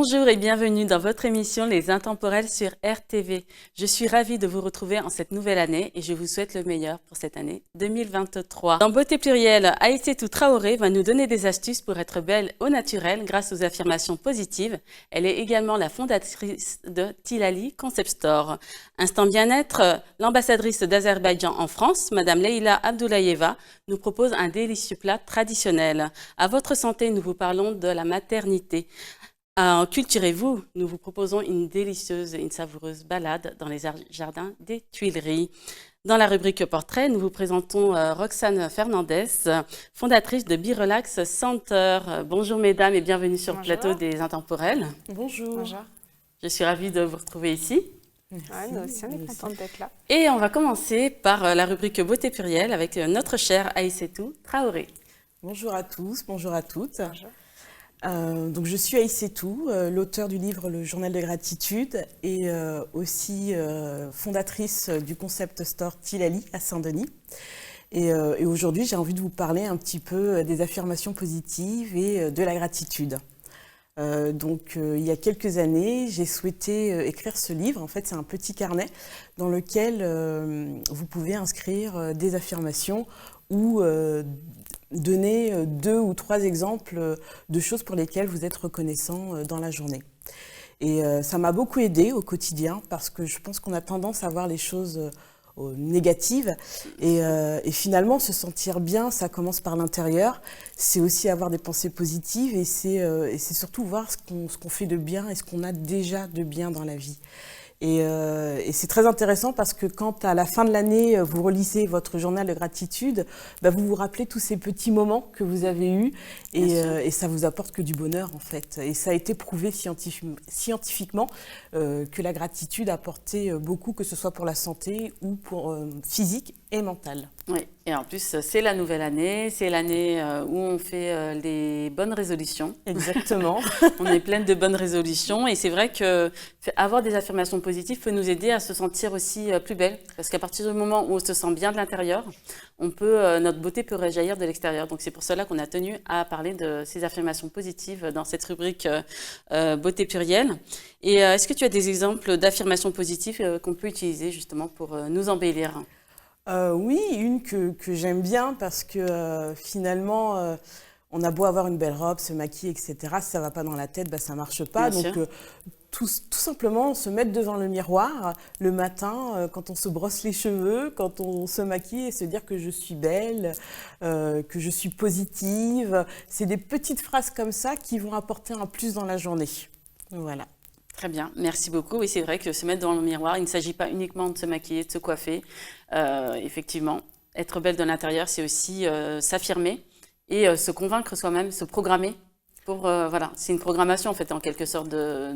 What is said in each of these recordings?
Bonjour et bienvenue dans votre émission Les Intemporels sur RTV. Je suis ravie de vous retrouver en cette nouvelle année et je vous souhaite le meilleur pour cette année 2023. Dans Beauté Plurielle, Aïssatou Traoré va nous donner des astuces pour être belle au naturel grâce aux affirmations positives. Elle est également la fondatrice de Tilali Concept Store. Instant bien-être, l'ambassadrice d'Azerbaïdjan en France, Madame Leïla Abdoulaïeva, nous propose un délicieux plat traditionnel. À votre santé, nous vous parlons de la maternité. Culturez-vous, nous vous proposons une délicieuse et une savoureuse balade dans les jardins des Tuileries. Dans la rubrique portrait, nous vous présentons Roxane Fernandez, fondatrice de Be-Relax Center. Bonjour mesdames et bienvenue sur le plateau des Intemporels. Bonjour. Bonjour. Je suis ravie de vous retrouver ici. Ouais, nous aussi, on est contente d'être là. Et on va commencer par la rubrique Beauté Plurielle avec notre chère Aïssatou Traoré. Bonjour à tous, bonjour à toutes. Bonjour. Donc je suis Aïssatou, l'auteure du livre Le Journal de Gratitude et aussi fondatrice du concept store Tilali à Saint-Denis. Et aujourd'hui, j'ai envie de vous parler un petit peu des affirmations positives et de la gratitude. Il y a quelques années, j'ai souhaité écrire ce livre. En fait, c'est un petit carnet dans lequel vous pouvez inscrire des affirmations ou donner 2 ou 3 exemples de choses pour lesquelles vous êtes reconnaissant dans la journée. Et ça m'a beaucoup aidée au quotidien parce que je pense qu'on a tendance à voir les choses négatives et finalement se sentir bien, ça commence par l'intérieur. C'est aussi avoir des pensées positives et c'est surtout voir ce qu'on fait de bien et ce qu'on a déjà de bien dans la vie. Et c'est très intéressant parce que quand à la fin de l'année, vous relisez votre journal de gratitude, vous vous rappelez tous ces petits moments que vous avez eus et ça vous apporte que du bonheur en fait. Et ça a été prouvé scientifiquement que la gratitude apportait beaucoup, que ce soit pour la santé ou pour physique et mentale. Oui, et en plus, c'est la nouvelle année, c'est l'année où on fait les bonnes résolutions. Exactement. On est pleine de bonnes résolutions et c'est vrai que avoir des affirmations positives peut nous aider à se sentir aussi plus belle. Parce qu'à partir du moment où on se sent bien de l'intérieur, notre beauté peut réjaillir de l'extérieur. Donc c'est pour cela qu'on a tenu à parler de ces affirmations positives dans cette rubrique Beauté Plurielle. Et est-ce que tu as des exemples d'affirmations positives qu'on peut utiliser justement pour nous embellir ? Oui, une que j'aime bien parce que finalement, on a beau avoir une belle robe, se maquiller, etc. Si ça ne va pas dans la tête, ça ne marche pas. Bien Donc, sûr. tout simplement, se mettre devant le miroir le matin, quand on se brosse les cheveux, quand on se maquille et se dire que je suis belle, que je suis positive. C'est des petites phrases comme ça qui vont apporter un plus dans la journée. Voilà. Très bien, merci beaucoup. Oui, c'est vrai que se mettre devant le miroir, il ne s'agit pas uniquement de se maquiller, de se coiffer. Effectivement, être belle de l'intérieur, c'est aussi s'affirmer et se convaincre soi-même, se programmer. Voilà, c'est une programmation en fait, en quelque sorte, de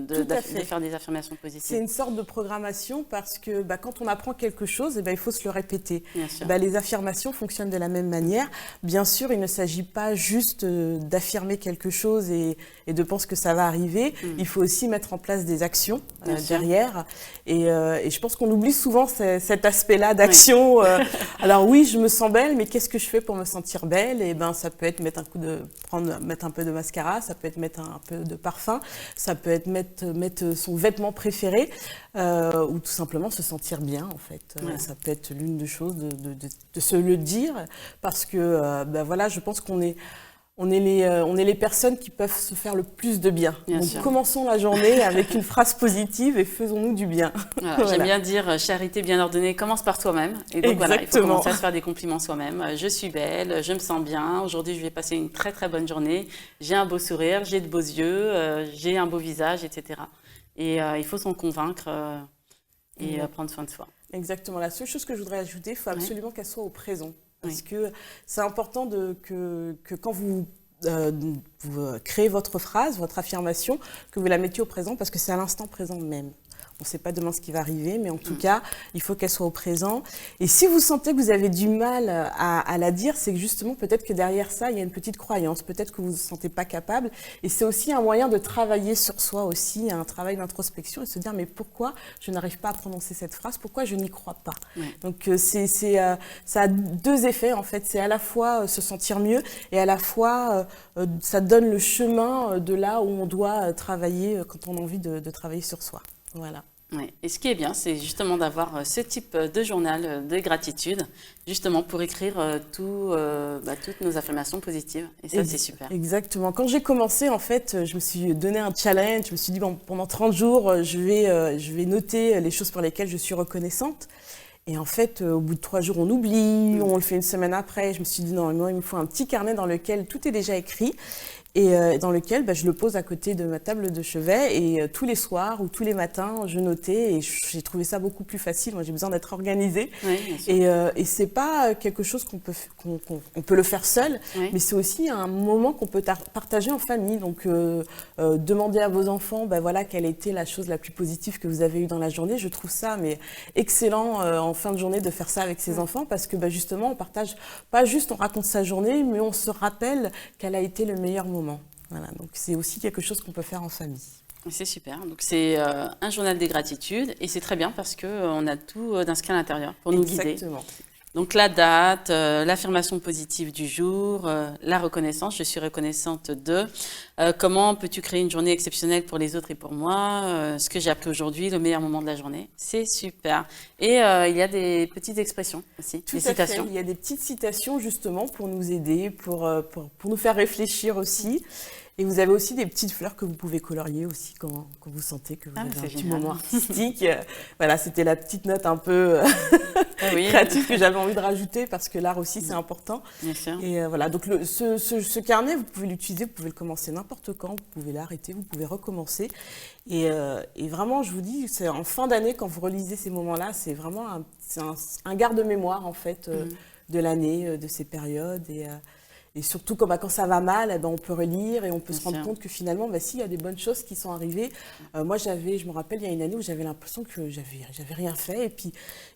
faire des affirmations positives. C'est une sorte de programmation parce que quand on apprend quelque chose, il faut se le répéter. Bien sûr. Les affirmations fonctionnent de la même manière. Bien sûr, il ne s'agit pas juste d'affirmer quelque chose et de penser que ça va arriver. Il faut aussi mettre en place des actions derrière. Et je pense qu'on oublie souvent cet aspect-là d'action. Oui. Alors oui, je me sens belle, mais qu'est-ce que je fais pour me sentir belle ? Et ça peut être mettre un peu de mascara, ça peut être mettre un peu de parfum, ça peut être mettre son vêtement préféré ou tout simplement se sentir bien en fait. Ouais. Ça peut être l'une des choses de se le dire parce que je pense qu'on est les personnes qui peuvent se faire le plus de bien. Bien Donc sûr. commençons la journée avec une phrase positive et faisons-nous du bien. Voilà, Voilà. J'aime bien dire charité bien ordonnée commence par toi-même. Et donc voilà, il faut Exactement. commencer à se faire des compliments soi-même. Je suis belle, je me sens bien. Aujourd'hui, je vais passer une très très bonne journée. J'ai un beau sourire, j'ai de beaux yeux, j'ai un beau visage, etc. Et il faut s'en convaincre et prendre soin de soi. Exactement. La seule chose que je voudrais ajouter, il faut absolument qu'elle soit au présent. Parce Oui. que c'est important que quand vous créez votre phrase, votre affirmation, que vous la mettiez au présent parce que c'est à l'instant présent même. On ne sait pas demain ce qui va arriver, mais en tout cas, il faut qu'elle soit au présent. Et si vous sentez que vous avez du mal à la dire, c'est que justement, peut-être que derrière ça, il y a une petite croyance. Peut-être que vous ne vous sentez pas capable. Et c'est aussi un moyen de travailler sur soi aussi, un travail d'introspection et se dire, mais pourquoi je n'arrive pas à prononcer cette phrase? Pourquoi je n'y crois pas? Donc, ça a deux effets, en fait. C'est à la fois se sentir mieux et à la fois, ça donne le chemin de là où on doit travailler quand on a envie de travailler sur soi. Voilà. Ouais. Et ce qui est bien, c'est justement d'avoir ce type de journal de gratitude, justement pour écrire toutes nos affirmations positives. Et ça, c'est super. Exactement. Quand j'ai commencé, en fait, je me suis donné un challenge. Je me suis dit, bon, pendant 30 jours, je vais noter les choses pour lesquelles je suis reconnaissante. Et en fait, au bout de 3 jours, on oublie, on le fait une semaine après. Je me suis dit, non, il me faut un petit carnet dans lequel tout est déjà écrit. Et dans lequel je le pose à côté de ma table de chevet et tous les soirs ou tous les matins, je notais et j'ai trouvé ça beaucoup plus facile. Moi, j'ai besoin d'être organisée. Oui, et c'est pas quelque chose qu'on peut le faire seul, mais c'est aussi un moment qu'on peut partager en famille. Donc, demandez à vos enfants, voilà, quelle était la chose la plus positive que vous avez eue dans la journée. Je trouve ça excellent en fin de journée de faire ça avec ses enfants parce que justement, on partage pas juste, on raconte sa journée, mais on se rappelle quel a été le meilleur moment. Voilà, donc c'est aussi quelque chose qu'on peut faire en famille. C'est super. Donc c'est un journal des gratitudes et c'est très bien parce qu'on a tout d'inscrit à l'intérieur pour nous guider. Exactement. Donc la date, l'affirmation positive du jour, la reconnaissance, je suis reconnaissante de, comment peux-tu créer une journée exceptionnelle pour les autres et pour moi, ce que j'ai appris aujourd'hui, le meilleur moment de la journée. C'est super. Et il y a des petites expressions aussi, des citations. Il y a des petites citations justement pour nous aider, pour nous faire réfléchir aussi. Et vous avez aussi des petites fleurs que vous pouvez colorier aussi quand vous sentez que vous avez un petit moment artistique. Voilà, c'était la petite note un peu créative que j'avais envie de rajouter parce que l'art aussi, c'est important. Bien sûr. Et voilà, donc ce carnet, vous pouvez l'utiliser, vous pouvez le commencer n'importe quand, vous pouvez l'arrêter, vous pouvez recommencer. Et vraiment, je vous dis, c'est en fin d'année, quand vous relisez ces moments-là, c'est vraiment un garde-mémoire en fait de l'année, de ces périodes. Et surtout, quand ça va mal, on peut relire et on peut se rendre compte que finalement, il y a des bonnes choses qui sont arrivées. Moi, je me rappelle, il y a une année où j'avais l'impression que j'avais rien fait.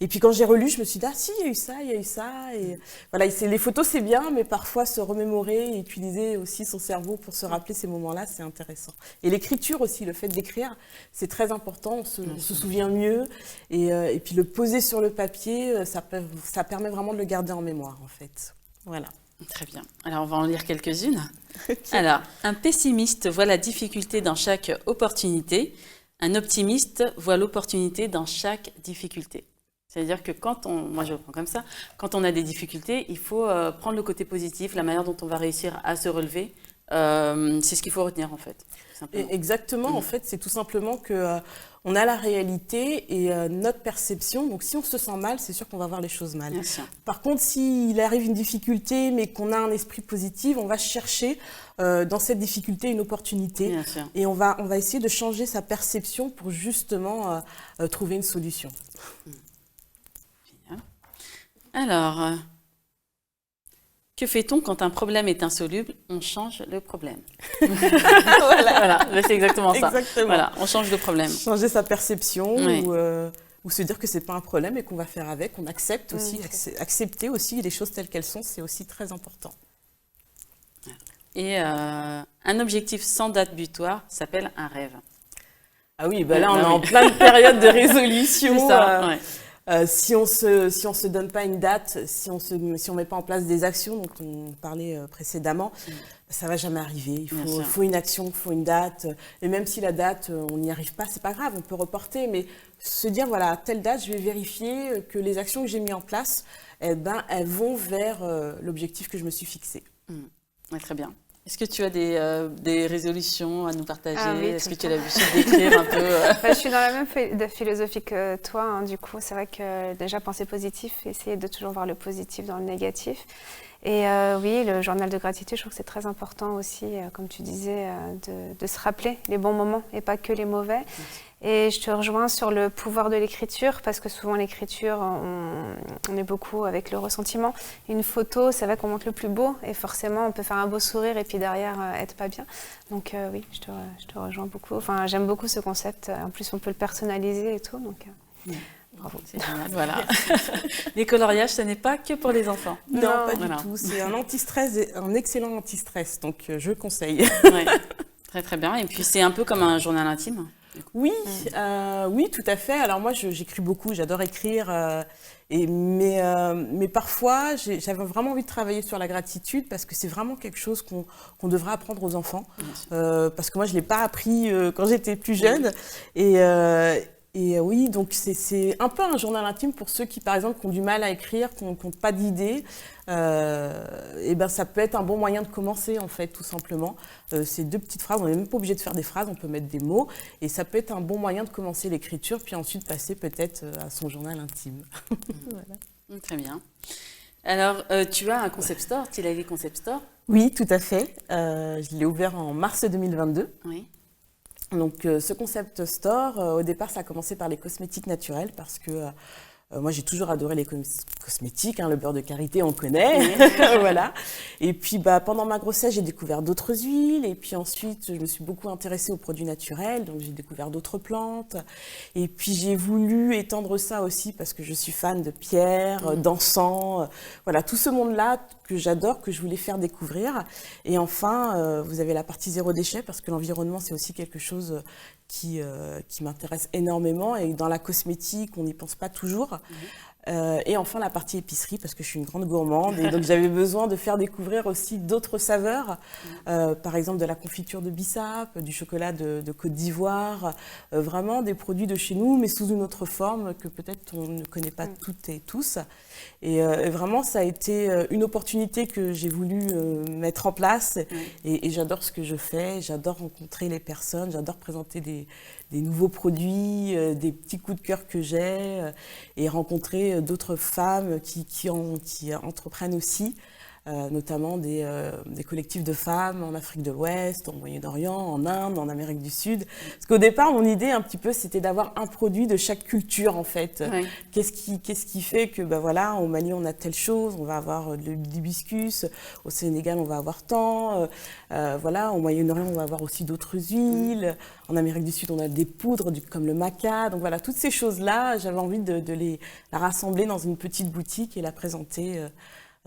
Et puis quand j'ai relu, je me suis dit, ah si, il y a eu ça, il y a eu ça. Et voilà, les photos, c'est bien, mais parfois se remémorer et utiliser aussi son cerveau pour se rappeler ces moments-là, c'est intéressant. Et l'écriture aussi, le fait d'écrire, c'est très important, on se souvient mieux. Et puis le poser sur le papier, ça permet vraiment de le garder en mémoire, en fait. Voilà. Très bien. Alors, on va en lire quelques-unes. Okay. Alors, un pessimiste voit la difficulté dans chaque opportunité. Un optimiste voit l'opportunité dans chaque difficulté. C'est-à-dire que moi je le prends comme ça, quand on a des difficultés, il faut prendre le côté positif, la manière dont on va réussir à se relever. C'est ce qu'il faut retenir en fait. Exactement, en fait, c'est tout simplement que on a la réalité et notre perception. Donc, si on se sent mal, c'est sûr qu'on va voir les choses mal. Par contre, s'il arrive une difficulté, mais qu'on a un esprit positif, on va chercher dans cette difficulté une opportunité. Et on va essayer de changer sa perception pour justement trouver une solution. Génial. Alors... que fait-on quand un problème est insoluble? On change le problème. voilà, c'est exactement ça. Exactement. Voilà, on change de problème. Changer sa perception ou se dire que c'est pas un problème et qu'on va faire avec. On accepte aussi, accepter aussi les choses telles qu'elles sont, c'est aussi très important. Et un objectif sans date butoir s'appelle un rêve. Ah oui, là on est en pleine période de résolution. C'est ça, si on se donne pas une date, si on met pas en place des actions dont on parlait précédemment, ça va jamais arriver. Il faut une action, il faut une date. Et même si la date, on n'y arrive pas, c'est pas grave, on peut reporter. Mais se dire, voilà, à telle date, je vais vérifier que les actions que j'ai mises en place, elles vont vers l'objectif que je me suis fixé. Très bien. Est-ce que tu as des résolutions à nous partager? Est-ce que tu as l'habitude d'écrire un peu Je suis dans la même philosophie que toi. Hein, du coup, c'est vrai que déjà penser positif, essayer de toujours voir le positif dans le négatif. Et oui, le journal de gratitude, je trouve que c'est très important aussi, comme tu disais, de se rappeler les bons moments et pas que les mauvais. Et je te rejoins sur le pouvoir de l'écriture, parce que souvent l'écriture, on est beaucoup avec le ressentiment. Une photo, c'est vrai qu'on montre le plus beau, et forcément on peut faire un beau sourire et puis derrière être pas bien. Donc oui, je te rejoins beaucoup. Enfin, j'aime beaucoup ce concept. En plus, on peut le personnaliser et tout, donc bravo. C'est génial, voilà. Les coloriages, ce n'est pas que pour les enfants. Non, pas voilà. du tout. C'est un anti-stress, un excellent anti-stress, donc je conseille. Ouais. Très très bien. Et puis c'est un peu comme un journal intime. Oui, oui, tout à fait. Alors moi, j'écris beaucoup, j'adore écrire, mais parfois, j'avais vraiment envie de travailler sur la gratitude parce que c'est vraiment quelque chose qu'on devrait apprendre aux enfants. Parce que moi, je ne l'ai pas appris quand j'étais plus jeune. Et oui, donc c'est un peu un journal intime pour ceux qui, par exemple, qui ont du mal à écrire, qui n'ont pas d'idées. Et ben, ça peut être un bon moyen de commencer, en fait, tout simplement. C'est 2 petites phrases, on n'est même pas obligé de faire des phrases, on peut mettre des mots. Et ça peut être un bon moyen de commencer l'écriture, puis ensuite passer peut-être à son journal intime. Voilà. Très bien. Alors, tu as un concept store, Tilali Concept Store? Oui, tout à fait. Je l'ai ouvert en mars 2022. Oui. Donc, ce concept store, au départ, ça a commencé par les cosmétiques naturels parce que moi, j'ai toujours adoré les cosmétiques, hein, le beurre de karité, on connaît, voilà. Et puis, pendant ma grossesse, j'ai découvert d'autres huiles. Et puis ensuite, je me suis beaucoup intéressée aux produits naturels, donc j'ai découvert d'autres plantes. Et puis, j'ai voulu étendre ça aussi parce que je suis fan de pierre, d'encens, voilà, tout ce monde-là que j'adore, que je voulais faire découvrir. Et enfin, vous avez la partie zéro déchet parce que l'environnement, c'est aussi quelque chose qui m'intéresse énormément, et dans la cosmétique, on n'y pense pas toujours. Et enfin, la partie épicerie, parce que je suis une grande gourmande, et donc j'avais besoin de faire découvrir aussi d'autres saveurs, par exemple de la confiture de bissap, du chocolat de Côte d'Ivoire, vraiment des produits de chez nous, mais sous une autre forme que peut-être on ne connaît pas toutes et tous. Et vraiment, ça a été une opportunité que j'ai voulu mettre en place. Et j'adore ce que je fais, j'adore rencontrer les personnes, j'adore présenter des nouveaux produits, des petits coups de cœur que j'ai, et rencontrer d'autres femmes qui entreprennent aussi, notamment des collectifs de femmes en Afrique de l'Ouest, au Moyen-Orient, en Inde, en Amérique du Sud. Parce qu'au départ, mon idée un petit peu, c'était d'avoir un produit de chaque culture, en fait. Oui. Qu'est-ce qui fait que, voilà, au Mali, on a telle chose, on va avoir de l'hibiscus, au Sénégal, on va avoir tant, voilà, au Moyen-Orient, on va avoir aussi d'autres huiles, en Amérique du Sud, on a des poudres comme le maca. Donc voilà, toutes ces choses-là, j'avais envie de la rassembler dans une petite boutique et la présenter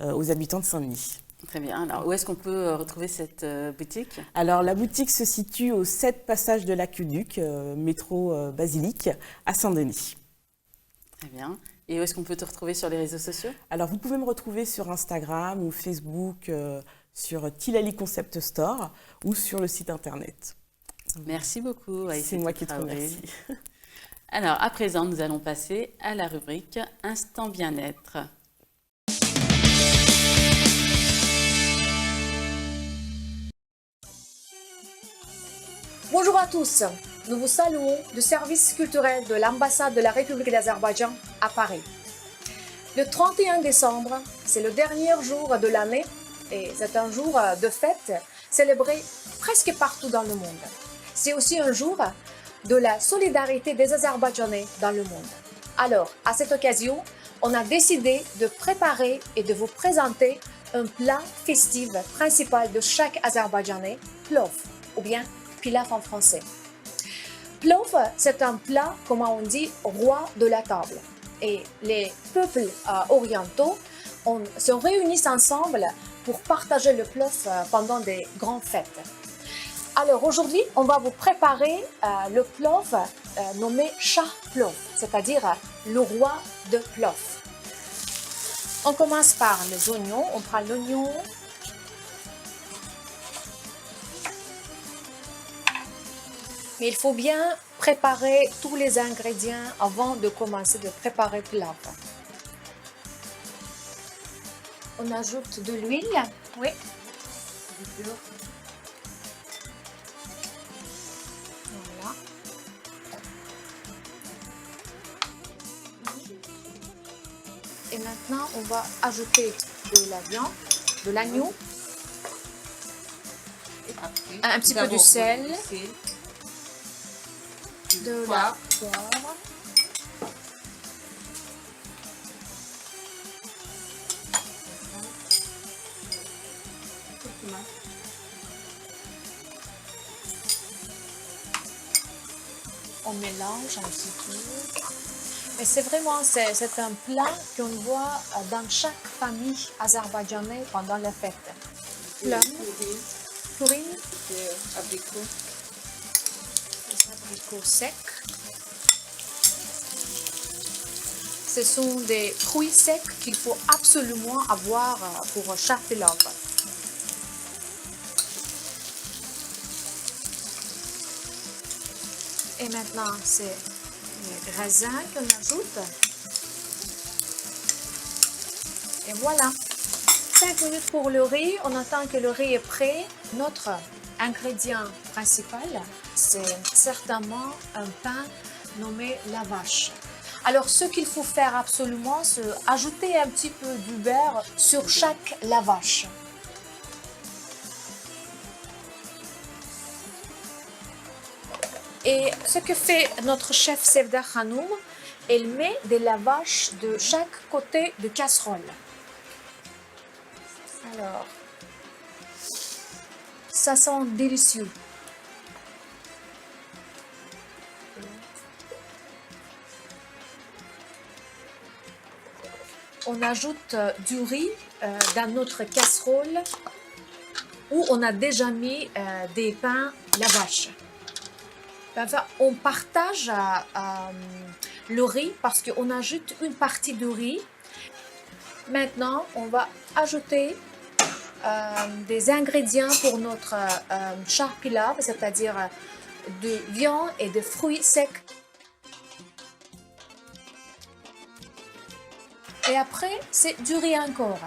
aux habitants de Saint-Denis. Très bien. Alors, où est-ce qu'on peut retrouver cette boutique? Alors, la boutique se situe au 7 passage de l'Aqueduc, métro Basilique, à Saint-Denis. Très bien. Et où est-ce qu'on peut te retrouver sur les réseaux sociaux? Alors, vous pouvez me retrouver sur Instagram ou Facebook, sur Tilali Concept Store, ou sur le site internet. Merci beaucoup. C'est moi qui te remercie. Alors, à présent, nous allons passer à la rubrique Instant Bien-être. Bonjour à tous, nous vous saluons du service culturel de l'ambassade de la République d'Azerbaïdjan à Paris. Le 31 décembre, c'est le dernier jour de l'année et c'est un jour de fête célébré presque partout dans le monde. C'est aussi un jour de la solidarité des Azerbaïdjanais dans le monde. Alors, à cette occasion, on a décidé de préparer et de vous présenter un plat festif principal de chaque Azerbaïdjanais, plov, ou bien pilaf en français. Plov, c'est un plat, comment on dit, roi de la table. Et les peuples orientaux se réunissent ensemble pour partager le plov pendant des grandes fêtes. Alors aujourd'hui, on va vous préparer le plov nommé Shah plov, c'est-à-dire le roi de plov. On commence par les oignons, on prend l'oignon. Mais il faut bien préparer tous les ingrédients avant de commencer de préparer le plat. On ajoute de l'huile. Oui. Voilà. Et maintenant, on va ajouter de la viande, de l'agneau, un petit peu de sel. de la poivre. On mélange un petit peu. Mais c'est vraiment, c'est un plat qu'on voit dans chaque famille azerbaïdjanaise pendant les fêtes. Plum, pourine, abricots. des abricots secs. Ce sont des fruits secs qu'il faut absolument avoir pour chaque pilaf. Et maintenant, c'est les raisins qu'on ajoute. Et voilà. 5 minutes pour le riz. On attend que le riz est prêt. Notre ingrédient principal, c'est certainement un pain nommé lavash. Alors, ce qu'il faut faire absolument, c'est ajouter un petit peu du beurre sur chaque lavash. Et ce que fait notre chef Sevda Khanoum, elle met des lavaches de chaque côté de casserole. Alors, ça sent délicieux. On ajoute du riz dans notre casserole où on a déjà mis des pains lavaches. Enfin, on partage le riz parce qu'on ajoute une partie de riz. Maintenant, on va ajouter des ingrédients pour notre char pilaf, c'est-à-dire de viande et de fruits secs. Et après, c'est du riz encore.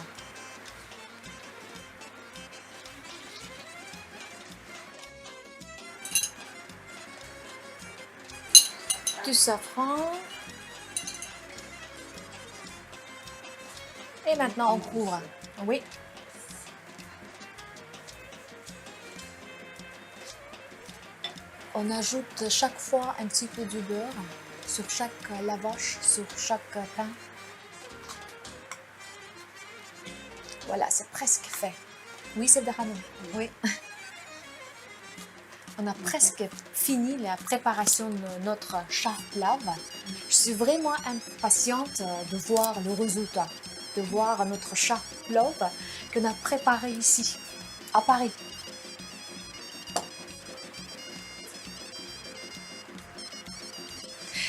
Du safran. Et maintenant, on couvre. Oui. On ajoute chaque fois un petit peu de beurre sur chaque lavache, sur chaque pain. Voilà, c'est presque fait. Oui, c'est Dahanoum. Oui. On a presque fini la préparation de notre char pilaf. Je suis vraiment impatiente de voir le résultat, de voir notre char pilaf qu'on a préparé ici, à Paris.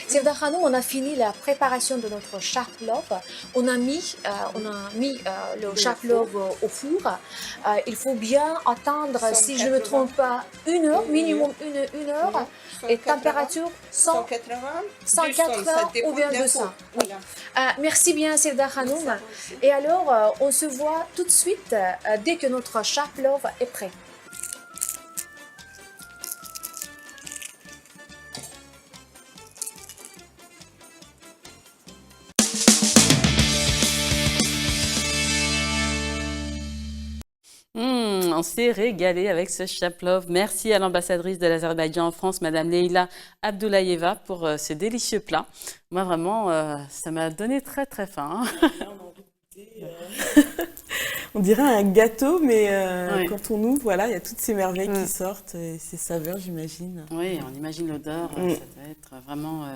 Sevda Khanoum, on a fini la préparation de notre char pilaf. On a mis le char pilaf au four. Il faut bien attendre, si je ne me trompe pas, 1 heure, minimum une heure. Et température 180 ou bien 200. Oui. Merci bien, Sevda Khanoum. Et alors, on se voit tout de suite dès que notre char pilaf est prêt. On s'est régalé avec ce chaplov. Merci à l'ambassadrice de l'Azerbaïdjan en France, Madame Leïla Abdoulayeva, pour ce délicieux plat. Moi, vraiment, ça m'a donné très, très faim. On dirait un gâteau, mais Oui. quand on ouvre, voilà, il y a toutes ces merveilles qui sortent, et ces saveurs, j'imagine. Oui, on imagine l'odeur, ça doit être vraiment,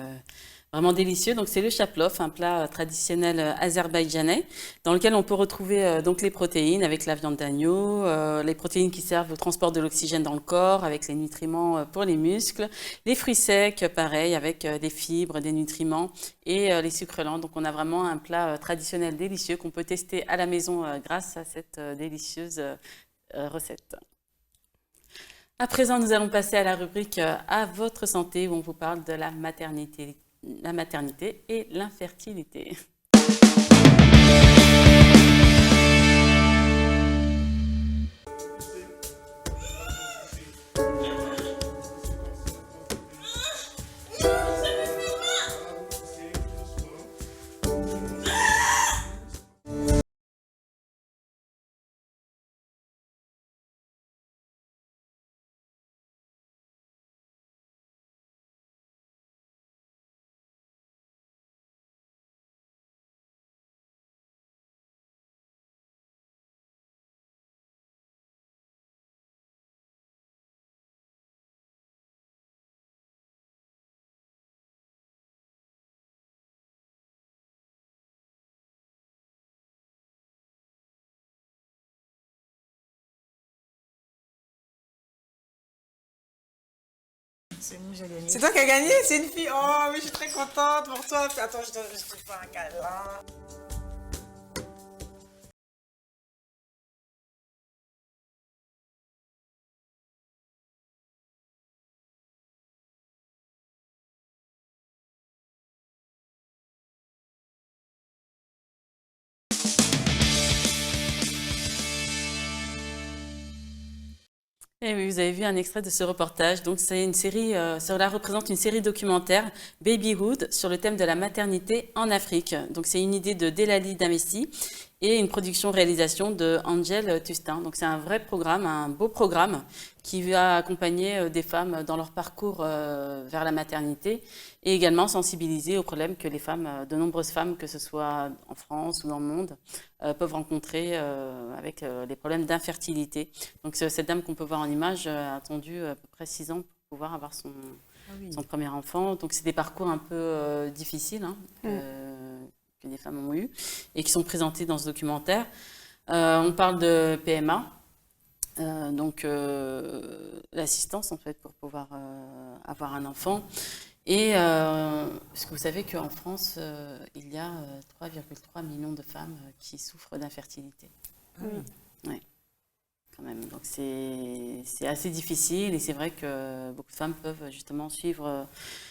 vraiment délicieux. Donc c'est le chaplov, un plat traditionnel azerbaïdjanais, dans lequel on peut retrouver donc les protéines avec la viande d'agneau, les protéines qui servent au transport de l'oxygène dans le corps, avec les nutriments pour les muscles, les fruits secs, pareil, avec des fibres, des nutriments, et les sucres lents. Donc on a vraiment un plat traditionnel délicieux qu'on peut tester à la maison grâce à cette délicieuse recette. À présent, nous allons passer à la rubrique À votre santé, où on vous parle de la maternité et l'infertilité. C'est nous, j'ai gagné. C'est toi qui as gagné? C'est une fille? Oh, mais je suis très contente pour toi. Attends, je te fais un câlin. Et oui, vous avez vu un extrait de ce reportage. Donc, c'est une série, cela représente une série documentaire Babyhood sur le thème de la maternité en Afrique. Donc, c'est une idée de Delali Damessi et une production-réalisation de Angel Tustin. Donc, c'est un vrai programme, un beau programme qui va accompagner des femmes dans leur parcours vers la maternité et également sensibiliser aux problèmes que les femmes, de nombreuses femmes, que ce soit en France ou dans le monde, peuvent rencontrer avec les problèmes d'infertilité. Donc cette dame qu'on peut voir en image a attendu à peu près 6 ans pour pouvoir avoir son premier enfant. Donc c'est des parcours un peu difficiles que les femmes ont eu et qui sont présentés dans ce documentaire. On parle de PMA. Donc l'assistance en fait pour pouvoir avoir un enfant et parce que vous savez qu'en France il y a 3,3 millions de femmes qui souffrent d'infertilité. Ouais, quand même. Donc c'est assez difficile et c'est vrai que beaucoup de femmes peuvent justement suivre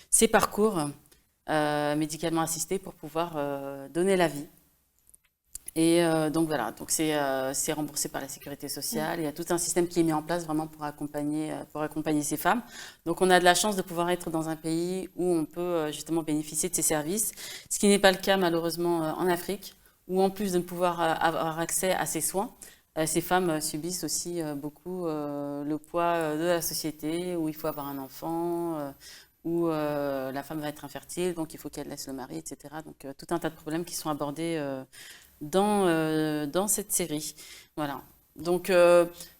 ces parcours médicalement assistés pour pouvoir donner la vie. Et donc voilà, donc c'est remboursé par la sécurité sociale. Il y a tout un système qui est mis en place vraiment pour accompagner ces femmes. Donc on a de la chance de pouvoir être dans un pays où on peut justement bénéficier de ces services, ce qui n'est pas le cas malheureusement en Afrique, où en plus de ne pouvoir avoir accès à ces soins, ces femmes subissent aussi beaucoup le poids de la société, où il faut avoir un enfant, où la femme va être infertile, donc il faut qu'elle laisse le mari, etc. Donc tout un tas de problèmes qui sont abordés dans cette série. Voilà. Donc,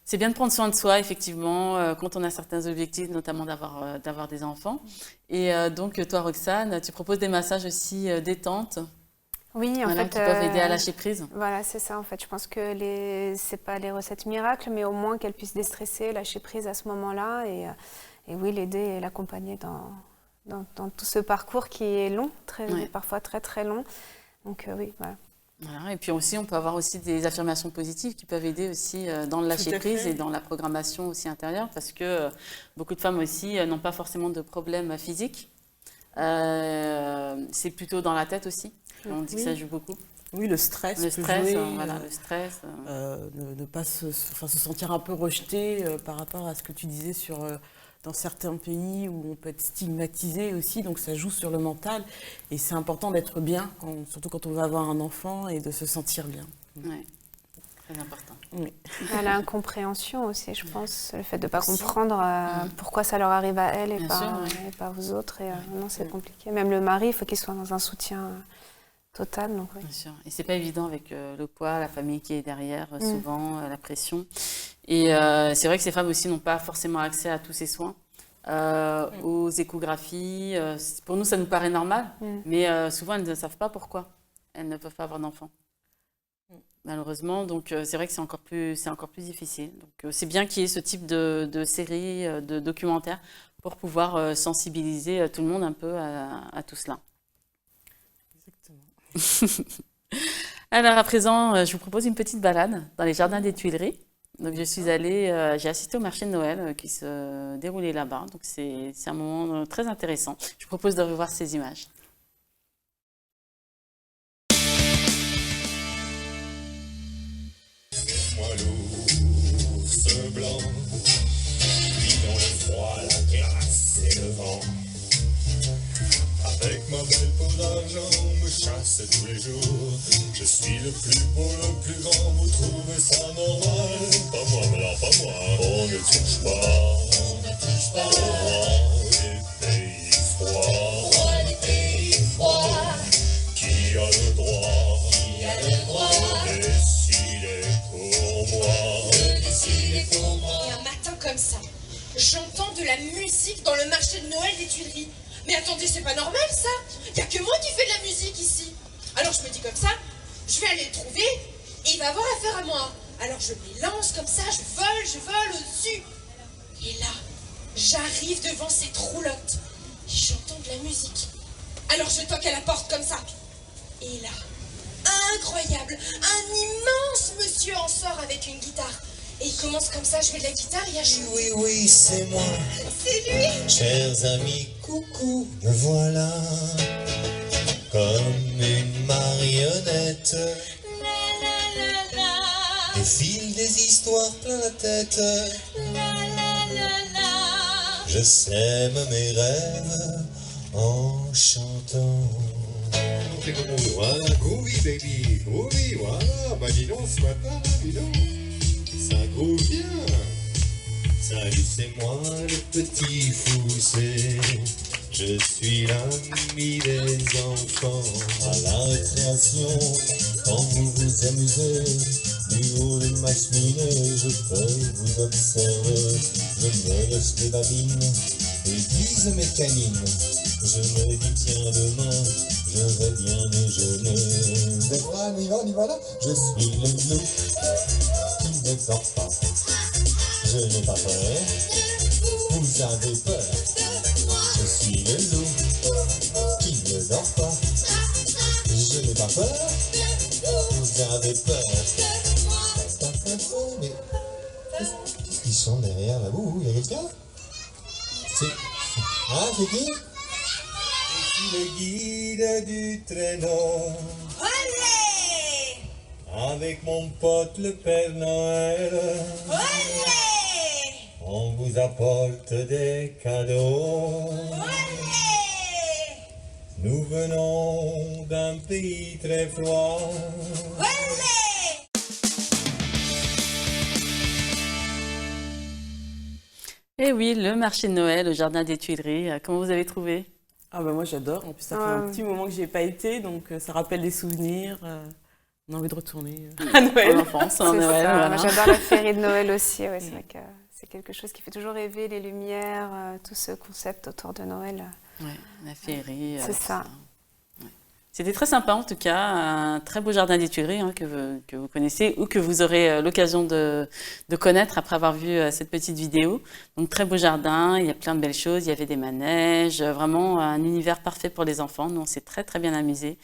c'est bien de prendre soin de soi, effectivement, quand on a certains objectifs, notamment d'avoir des enfants. Et donc, toi, Roxane, tu proposes des massages aussi détente. Oui, en fait, qui peuvent aider à lâcher prise. Voilà, c'est ça, en fait. Je pense que c'est pas les recettes miracles, mais au moins qu'elle puisse déstresser, lâcher prise à ce moment-là. Et oui, l'aider et l'accompagner dans tout ce parcours qui est long, parfois très, très long. Donc, oui, voilà. Voilà, et puis aussi, on peut avoir aussi des affirmations positives qui peuvent aider aussi dans le lâcher-prise et dans la programmation aussi intérieure, parce que beaucoup de femmes aussi n'ont pas forcément de problèmes physiques. C'est plutôt dans la tête aussi. On dit que ça joue beaucoup. Oui, le stress. Le stress, voilà, le stress. Ne pas se sentir un peu rejeté par rapport à ce que tu disais dans certains pays où on peut être stigmatisé aussi, donc ça joue sur le mental. Et c'est important d'être bien, surtout quand on va avoir un enfant, et de se sentir bien. Oui, très important. Oui. La incompréhension aussi, je pense, le fait de ne pas comprendre pourquoi ça leur arrive à elles et pas aux autres. Et, non, c'est compliqué. Même le mari, il faut qu'il soit dans un soutien total. Donc, oui. Bien sûr. Et c'est pas évident avec le poids, la famille qui est derrière, souvent, la pression. Et c'est vrai que ces femmes aussi n'ont pas forcément accès à tous ces soins, aux échographies. Pour nous, ça nous paraît normal, mais souvent, elles ne savent pas pourquoi elles ne peuvent pas avoir d'enfants. Malheureusement, donc c'est vrai que c'est encore plus difficile. Donc c'est bien qu'il y ait ce type de série, de documentaire, pour pouvoir sensibiliser tout le monde un peu à tout cela. Exactement. Alors à présent, je vous propose une petite balade dans les jardins des Tuileries. Donc j'ai assisté au marché de Noël qui se déroulait là-bas. Donc c'est un moment très intéressant. Je vous propose de revoir ces images. Moi l'ours blanc, puis dans le froid, la glace et le vent. Avec ma belle peau d'argent, me chasse tous les jours. Je suis le plus beau, le plus grand, vous trouvez ça normal? Pas moi, mais alors pas moi. On ne touche pas au roi des pays froids. Qui a le droit de décider pour moi? Et un matin comme ça, j'entends de la musique dans le marché de Noël des Tuileries. Mais attendez, c'est pas normal ça. Y a que moi qui fais de la musique ici. Alors je me dis comme ça, je vais aller le trouver et il va avoir affaire à moi. Alors je me lance comme ça, je vole au-dessus. Et là, J'arrive devant cette roulotte et j'entends de la musique. Alors je toque à la porte comme ça. Et là, incroyable, un immense monsieur en sort avec une guitare. Et il commence comme ça à jouer de la guitare et à chanter. Oui, oui, c'est moi. C'est lui. Chers amis, coucou, me voilà comme une marionnette. La la la la. Défile des histoires plein la tête. La la la la. Je sème mes rêves en chantant. C'est comme on veut. Voilà, groovy baby, groovy, voilà. Bah dis donc ce matin, dis donc, ça groove bien. Salut, c'est moi le petit foussé. Je suis l'ami des enfants. À la récréation, quand vous vous amusez, du haut de ma cheminée, je peux vous observer. Je me lèche les babines et vise mes canines. Je me dis tiens demain, je vais bien déjeuner. Vous êtes prêts, on y va là. Je suis le loup qui ne dort pas. Je n'ai pas peur, vous avez peur. Je suis le loup qui ne dort pas. Je n'ai pas peur, vous avez peur. Mais qu'est-ce qui chante derrière là-haut? Il y a quelqu'un? C'est... Ah, c'est qui? Je suis le guide du traîneau. Avec mon pote le Père Noël. On vous apporte des cadeaux. Nous venons d'un pays très froid. Et oui, le marché de Noël au Jardin des Tuileries, comment vous avez trouvé? Ah bah moi j'adore, en plus ça fait un petit moment que j'y ai pas été, donc ça rappelle des souvenirs. On a envie de retourner à Noël. En enfance, en C'est Noël, ça. voilà. Moi, j'adore la féerie de Noël aussi. Ouais, c'est vrai que c'est quelque chose qui fait toujours rêver, les lumières, tout ce concept autour de Noël. Ouais, la féerie. C'est ça. Ouais. C'était très sympa en tout cas, un très beau jardin des Tuileries hein, que vous connaissez ou que vous aurez l'occasion de connaître après avoir vu cette petite vidéo. Donc très beau jardin, il y a plein de belles choses, il y avait des manèges, vraiment un univers parfait pour les enfants. Nous on s'est très très bien amusés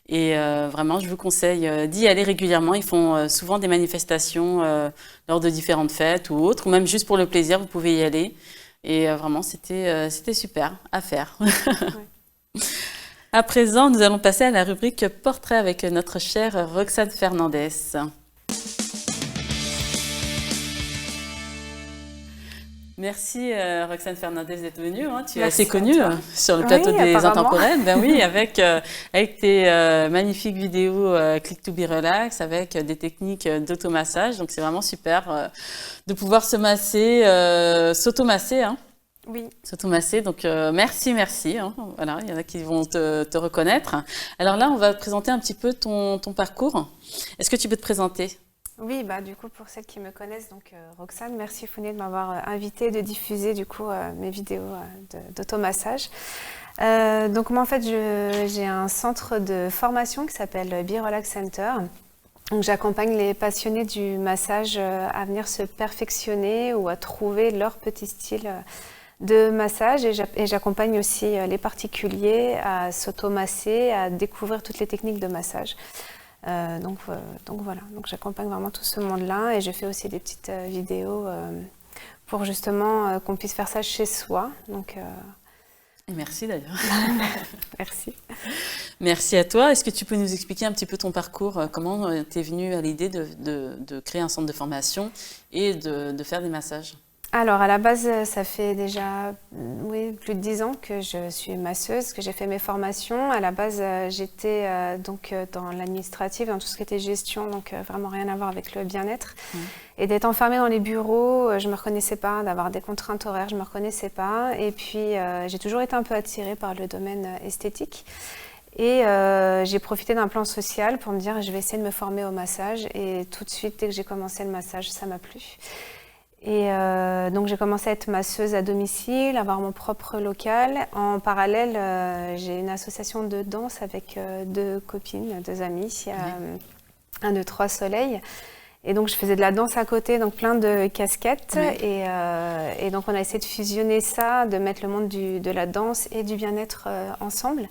et vraiment je vous conseille d'y aller régulièrement. Ils font souvent des manifestations lors de différentes fêtes ou autres, ou même juste pour le plaisir, vous pouvez y aller. Et vraiment c'était super à faire. Ouais. À présent, nous allons passer à la rubrique Portrait avec notre chère Roxane Fernandez. Merci Roxane Fernandez d'être venue. Hein. Tu es Merci assez connue sur le plateau des apparemment. Intemporels. Ben oui, avec tes magnifiques vidéos Click to be Relax, avec des techniques d'automassage. Donc c'est vraiment super de pouvoir se masser, s'automasser. Hein. Oui. S'automasser, donc merci. Hein. Voilà, il y en a qui vont te reconnaître. Alors là, on va te présenter un petit peu ton parcours. Est-ce que tu peux te présenter? Oui, bah, du coup, pour celles qui me connaissent, donc Roxane, merci Founé de m'avoir invitée de diffuser du coup mes vidéos d'automassage. Donc moi, en fait, j'ai un centre de formation qui s'appelle Be Relax Center. Donc j'accompagne les passionnés du massage à venir se perfectionner ou à trouver leur petit style de massage et j'accompagne aussi les particuliers à s'automasser, à découvrir toutes les techniques de massage. Donc voilà, donc j'accompagne vraiment tout ce monde-là et je fais aussi des petites vidéos pour justement qu'on puisse faire ça chez soi. Donc, Et merci d'ailleurs. Merci. Merci à toi. Est-ce que tu peux nous expliquer un petit peu ton parcours? Comment tu es venue à l'idée de créer un centre de formation et de faire des massages? Alors, à la base, ça fait déjà plus de 10 ans que je suis masseuse, que j'ai fait mes formations. À la base, j'étais donc dans l'administratif, dans tout ce qui était gestion, donc vraiment rien à voir avec le bien-être. Et d'être enfermée dans les bureaux, je ne me reconnaissais pas, d'avoir des contraintes horaires, je ne me reconnaissais pas. Et puis, j'ai toujours été un peu attirée par le domaine esthétique. Et j'ai profité d'un plan social pour me dire, je vais essayer de me former au massage. Et tout de suite, dès que j'ai commencé le massage, ça m'a plu. Et donc j'ai commencé à être masseuse à domicile, avoir mon propre local. En parallèle, j'ai une association de danse avec deux copines, deux amies, 1, 2, 3 Soleil. Et donc, je faisais de la danse à côté, donc plein de casquettes. Oui. Et donc, on a essayé de fusionner ça, de mettre le monde de la danse et du bien-être ensemble.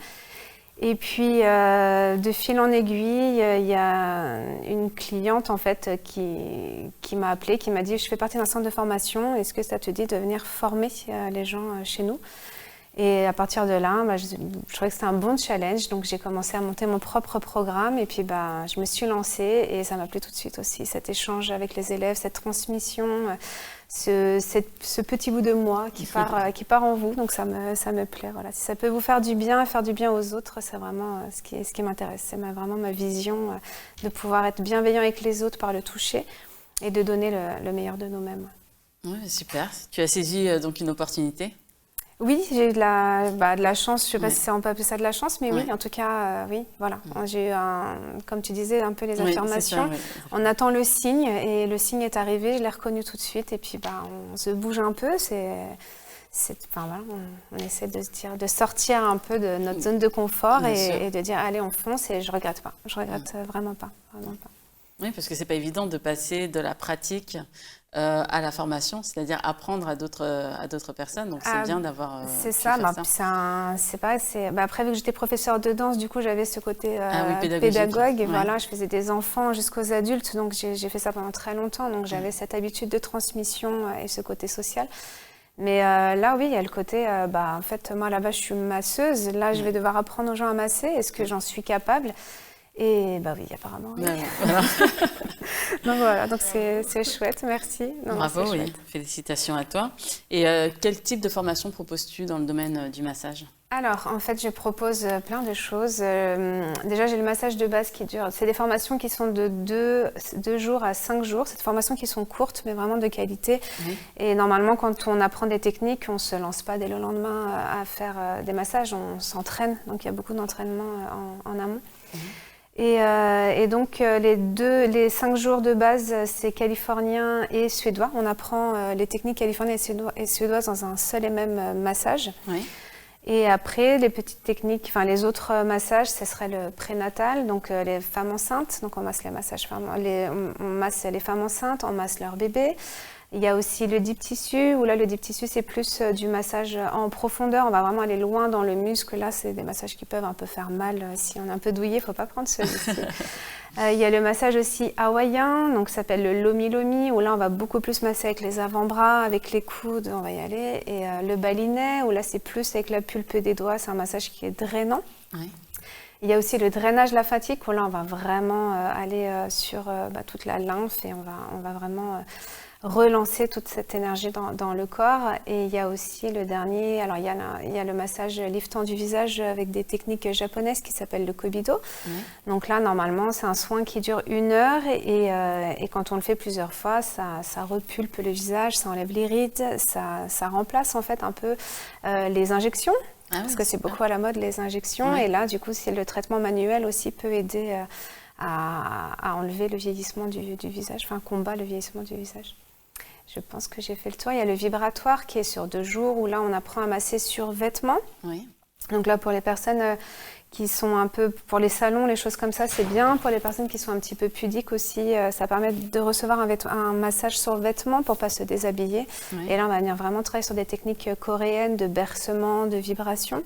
Et puis, de fil en aiguille, il y a une cliente, en fait, qui m'a appelée, qui m'a dit « Je fais partie d'un centre de formation, est-ce que ça te dit de venir former les gens chez nous ?» Et à partir de là, je trouvais que c'était un bon challenge. Donc, j'ai commencé à monter mon propre programme. Et puis, je me suis lancée et ça m'a plu tout de suite aussi. Cet échange avec les élèves, cette transmission, ce petit bout de moi qui part en vous. Donc, ça me plaît. Voilà. Si ça peut vous faire du bien et faire du bien aux autres, c'est vraiment ce qui m'intéresse. C'est vraiment ma vision de pouvoir être bienveillant avec les autres par le toucher et de donner le meilleur de nous-mêmes. Oui, super. Tu as saisi donc une opportunité ? Oui, j'ai eu de la chance, je ne sais pas si on peut appeler ça de la chance, mais oui, en tout cas, oui, voilà. J'ai eu, comme tu disais, un peu les affirmations. Ça, on attend le signe et le signe est arrivé, je l'ai reconnu tout de suite et puis on se bouge un peu, voilà, on essaie de sortir un peu de notre zone de confort et de dire allez, on fonce et je ne regrette pas, vraiment pas. Oui, parce que ce n'est pas évident de passer de la pratique à la formation, c'est-à-dire apprendre à d'autres personnes. Donc, c'est bien d'avoir c'est ça. C'est pareil. Après, vu que j'étais professeure de danse, du coup, j'avais ce côté pédagogue. Et voilà, je faisais des enfants jusqu'aux adultes. Donc, j'ai fait ça pendant très longtemps. Donc, j'avais cette habitude de transmission et ce côté social. Mais là, oui, il y a le côté, en fait, moi, là-bas, je suis masseuse. Là, je vais devoir apprendre aux gens à masser. Est-ce que j'en suis capable ? Et oui, apparemment. Oui. Voilà. Donc voilà, donc c'est chouette, merci. Bravo, oui, félicitations à toi. Et quel type de formation proposes-tu dans le domaine du massage ? Alors, en fait, je propose plein de choses. Déjà, j'ai le massage de base qui dure. C'est des formations qui sont de 2 jours à 5 jours. C'est des formations qui sont courtes, mais vraiment de qualité. Oui. Et normalement, quand on apprend des techniques, on ne se lance pas dès le lendemain à faire des massages. On s'entraîne. Donc, il y a beaucoup d'entraînement en amont. Oui. Et donc, les 5 jours de base, c'est californien et suédois. On apprend les techniques californiennes et suédoises dans un seul et même massage. Oui. Et après, les petites techniques, les autres massages, ce serait le prénatal, donc les femmes enceintes. Donc, on masse on masse les femmes enceintes, on masse leur bébé. Il y a aussi le deep tissu, où là, le deep tissu, c'est plus du massage en profondeur. On va vraiment aller loin dans le muscle. Là, c'est des massages qui peuvent un peu faire mal. Si on est un peu douillé, il ne faut pas prendre celui-ci. Il y a le massage aussi hawaïen, donc ça s'appelle le lomi-lomi, où là, on va beaucoup plus masser avec les avant-bras, avec les coudes, on va y aller. Et le balinet, où là, c'est plus avec la pulpe des doigts. C'est un massage qui est drainant. Oui. Il y a aussi le drainage lymphatique, où là, on va vraiment aller sur toute la lymphe et on va vraiment... relancer toute cette énergie dans le corps. Et il y a aussi le dernier, alors il y a le massage liftant du visage avec des techniques japonaises qui s'appellent le Kobido. Donc là, normalement, c'est un soin qui dure 1 heure et quand on le fait plusieurs fois, ça repulpe le visage, ça enlève les rides, ça remplace en fait un peu les injections. Parce que c'est beaucoup à la mode les injections. Et là, du coup, le traitement manuel aussi peut aider à enlever le vieillissement du visage, combat le vieillissement du visage. Je pense que j'ai fait le tour. Il y a le vibratoire qui est sur 2 jours, où là, on apprend à masser sur vêtements. Oui. Donc là, pour les personnes qui sont un peu... Pour les salons, les choses comme ça, c'est bien. Pour les personnes qui sont un petit peu pudiques aussi, ça permet de recevoir un massage sur vêtements pour ne pas se déshabiller. Oui. Et là, on va venir vraiment travailler sur des techniques coréennes de bercement, de vibration.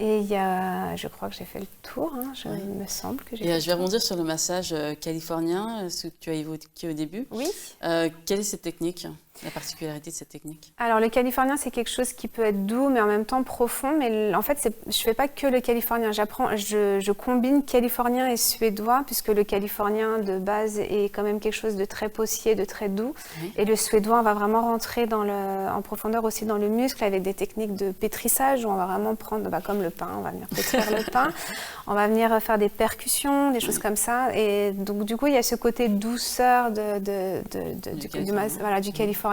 Et je crois que j'ai fait le tour, il me semble que j'ai fait le tour. Je vais rebondir sur le massage californien, ce que tu as évoqué au début. Oui. Quelle est cette technique ? La particularité de cette technique? Alors, le californien, c'est quelque chose qui peut être doux, mais en même temps profond. Mais en fait, je ne fais pas que le californien. Je combine californien et suédois, puisque le californien de base est quand même quelque chose de très possier, de très doux. Oui. Et le suédois, on va vraiment rentrer en profondeur aussi dans le muscle avec des techniques de pétrissage, où on va vraiment prendre, comme le pain, on va venir pétrir le pain. On va venir faire des percussions, des choses comme ça. Et donc, du coup, il y a ce côté douceur du californien,